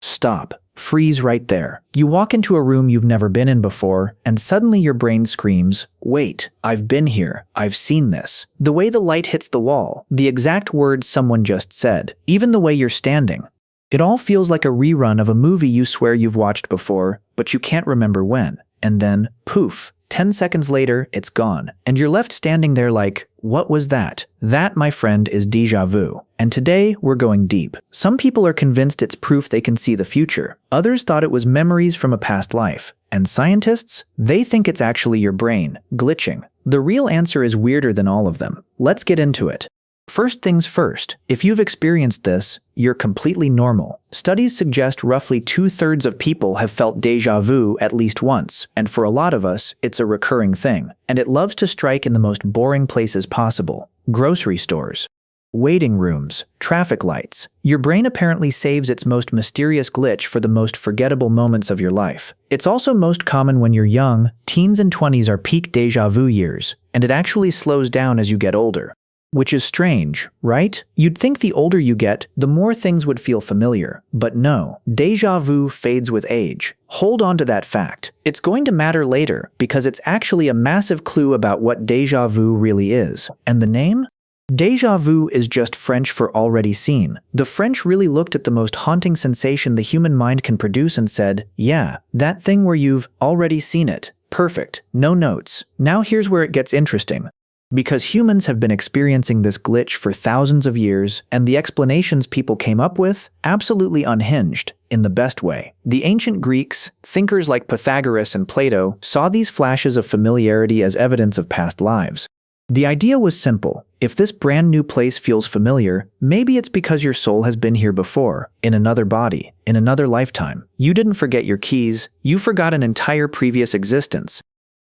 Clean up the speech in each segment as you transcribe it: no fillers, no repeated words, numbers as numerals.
Stop. Freeze right there. You walk into a room you've never been in before, and suddenly your brain screams, "Wait, I've been here. I've seen this." The way the light hits the wall, the exact words someone just said, even the way you're standing. It all feels like a rerun of a movie you swear you've watched before, but you can't remember when. And then, poof, 10 seconds later, it's gone. And you're left standing there like, what was that? That, my friend, is déjà vu. And today, we're going deep. Some people are convinced it's proof they can see the future. Others thought it was memories from a past life. And scientists? They think it's actually your brain, glitching. The real answer is weirder than all of them. Let's get into it. First things first, if you've experienced this, you're completely normal. Studies suggest roughly 2/3 of people have felt déjà vu at least once, and for a lot of us, it's a recurring thing. And it loves to strike in the most boring places possible. Grocery stores, waiting rooms, traffic lights. Your brain apparently saves its most mysterious glitch for the most forgettable moments of your life. It's also most common when you're young. Teens and 20s are peak déjà vu years, and it actually slows down as you get older. Which is strange, right? You'd think the older you get, the more things would feel familiar. But no, déjà vu fades with age. Hold on to that fact. It's going to matter later because it's actually a massive clue about what déjà vu really is. And the name? Déjà vu is just French for already seen. The French really looked at the most haunting sensation the human mind can produce and said, yeah, that thing where you've already seen it. Perfect. No notes. Now here's where it gets interesting. Because humans have been experiencing this glitch for thousands of years, and the explanations people came up with, absolutely unhinged, in the best way. The ancient Greeks, thinkers like Pythagoras and Plato, saw these flashes of familiarity as evidence of past lives. The idea was simple. If this brand new place feels familiar, maybe it's because your soul has been here before, in another body, in another lifetime. You didn't forget your keys, you forgot an entire previous existence.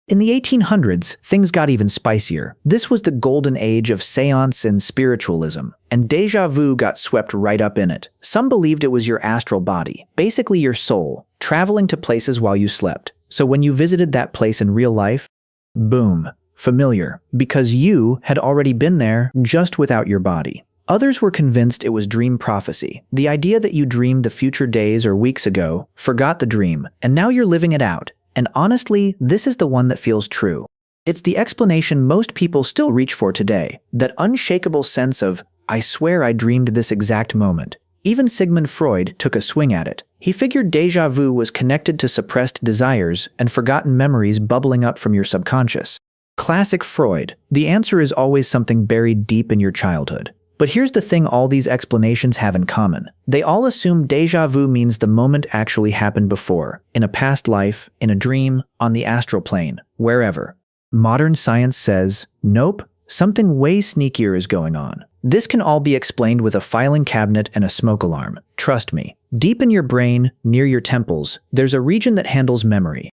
In the 1800s, things got even spicier. This was the golden age of seance and spiritualism, and déjà vu got swept right up in it. Some believed it was your astral body, basically your soul, traveling to places while you slept. So when you visited that place in real life, boom, familiar, because you had already been there just without your body. Others were convinced it was dream prophecy, the idea that you dreamed the future days or weeks ago, forgot the dream, and now you're living it out. And honestly, this is the one that feels true. It's the explanation most people still reach for today, that unshakable sense of, I swear I dreamed this exact moment. Even Sigmund Freud took a swing at it. He figured déjà vu was connected to suppressed desires and forgotten memories bubbling up from your subconscious. Classic Freud. The answer is always something buried deep in your childhood. But here's the thing all these explanations have in common. They all assume déjà vu means the moment actually happened before, in a past life, in a dream, on the astral plane, wherever. Modern science says, nope, something way sneakier is going on. This can all be explained with a filing cabinet and a smoke alarm. Trust me. Deep in your brain, near your temples, there's a region that handles memory.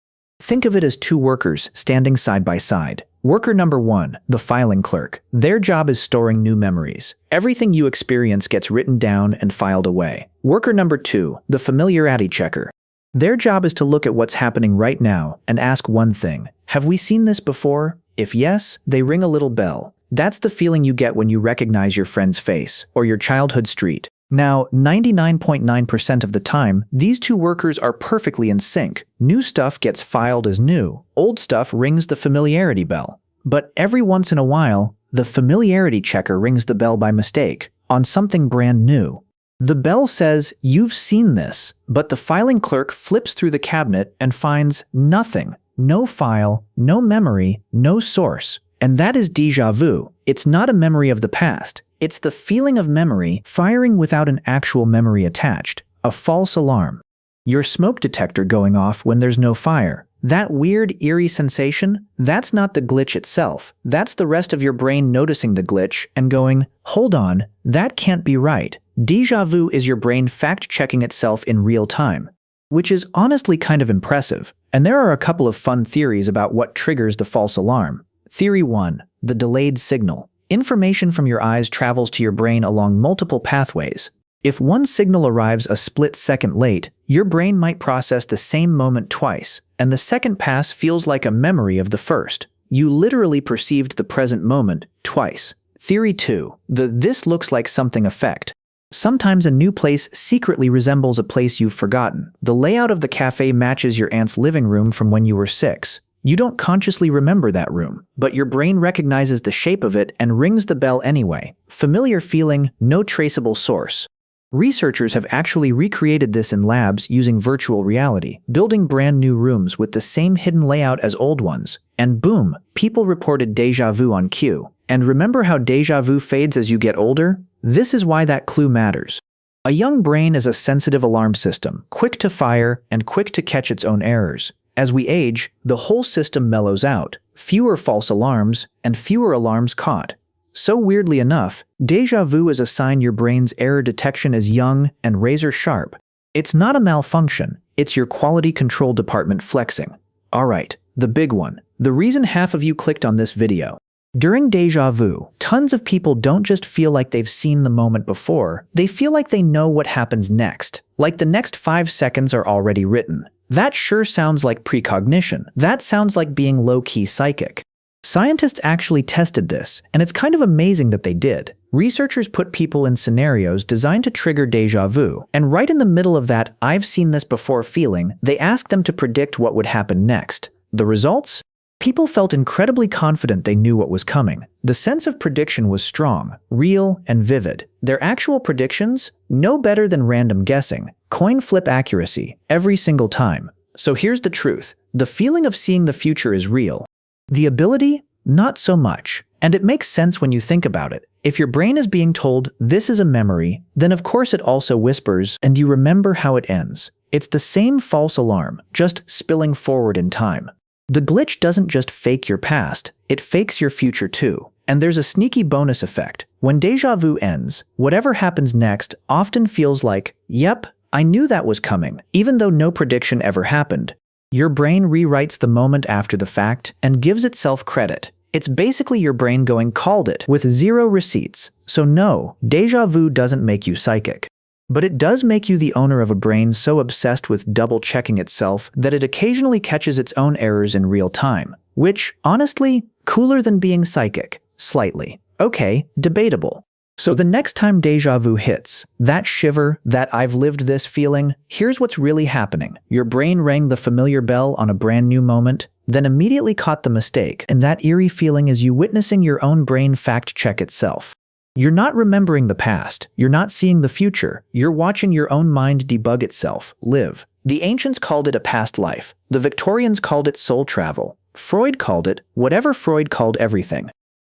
Think of it as two workers standing side by side. Worker number 1, the filing clerk. Their job is storing new memories. Everything you experience gets written down and filed away. Worker number 2, the familiarity checker. Their job is to look at what's happening right now and ask one thing. Have we seen this before? If yes, they ring a little bell. That's the feeling you get when you recognize your friend's face or your childhood street. Now, 99.9% of the time, these two workers are perfectly in sync. New stuff gets filed as new. Old stuff rings the familiarity bell. But every once in a while, the familiarity checker rings the bell by mistake, on something brand new. The bell says, you've seen this, but the filing clerk flips through the cabinet and finds nothing. No file, no memory, no source. And that is déjà vu. It's not a memory of the past. It's the feeling of memory firing without an actual memory attached. A false alarm. Your smoke detector going off when there's no fire. That weird, eerie sensation, that's not the glitch itself. That's the rest of your brain noticing the glitch and going, hold on, that can't be right. Déjà vu is your brain fact-checking itself in real time. Which is honestly kind of impressive. And there are a couple of fun theories about what triggers the false alarm. Theory 1, the delayed signal. Information from your eyes travels to your brain along multiple pathways. If one signal arrives a split second late, your brain might process the same moment twice, and the second pass feels like a memory of the first. You literally perceived the present moment twice. Theory 2, the this looks like something effect. Sometimes a new place secretly resembles a place you've forgotten. The layout of the cafe matches your aunt's living room from when you were 6. You don't consciously remember that room, but your brain recognizes the shape of it and rings the bell anyway. Familiar feeling, no traceable source. Researchers have actually recreated this in labs using virtual reality, building brand new rooms with the same hidden layout as old ones. And boom, people reported déjà vu on cue. And remember how déjà vu fades as you get older? This is why that clue matters. A young brain is a sensitive alarm system, quick to fire and quick to catch its own errors. As we age, the whole system mellows out, fewer false alarms and fewer alarms caught. So weirdly enough, déjà vu is a sign your brain's error detection is young and razor sharp. It's not a malfunction, it's your quality control department flexing. Alright, the big one. The reason half of you clicked on this video. During déjà vu, tons of people don't just feel like they've seen the moment before, they feel like they know what happens next. Like the next 5 seconds are already written. That sure sounds like precognition. That sounds like being low-key psychic. Scientists actually tested this, and it's kind of amazing that they did. Researchers put people in scenarios designed to trigger déjà vu, and right in the middle of that "I've seen this before" feeling, they asked them to predict what would happen next. The results? People felt incredibly confident they knew what was coming. The sense of prediction was strong, real, and vivid. Their actual predictions? No better than random guessing. Coin flip accuracy, every single time. So here's the truth. The feeling of seeing the future is real. The ability? Not so much. And it makes sense when you think about it. If your brain is being told this is a memory, then of course it also whispers, and you remember how it ends. It's the same false alarm, just spilling forward in time. The glitch doesn't just fake your past, it fakes your future too. And there's a sneaky bonus effect. When déjà vu ends, whatever happens next often feels like, yep, I knew that was coming, even though no prediction ever happened. Your brain rewrites the moment after the fact and gives itself credit. It's basically your brain going "called it" with zero receipts. So no, déjà vu doesn't make you psychic. But it does make you the owner of a brain so obsessed with double-checking itself that it occasionally catches its own errors in real time. Which, honestly, cooler than being psychic. Slightly. Okay, debatable. So the next time déjà vu hits, that shiver, that "I've lived this" feeling, here's what's really happening. Your brain rang the familiar bell on a brand new moment, then immediately caught the mistake, and that eerie feeling is you witnessing your own brain fact-check itself. You're not remembering the past, you're not seeing the future, you're watching your own mind debug itself, live. The ancients called it a past life, the Victorians called it soul travel, Freud called it whatever Freud called everything.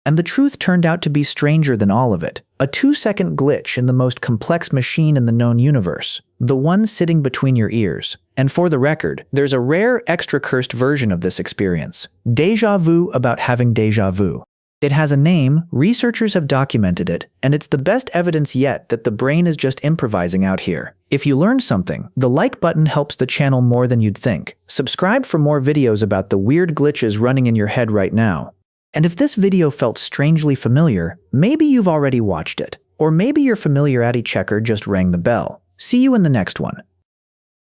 And the truth turned out to be stranger than all of it. A 2-second glitch in the most complex machine in the known universe. The one sitting between your ears. And for the record, there's a rare, extra-cursed version of this experience. Déjà vu about having déjà vu. It has a name, researchers have documented it, and it's the best evidence yet that the brain is just improvising out here. If you learned something, the like button helps the channel more than you'd think. Subscribe for more videos about the weird glitches running in your head right now. And if this video felt strangely familiar, maybe you've already watched it. Or maybe your familiarity checker just rang the bell. See you in the next one.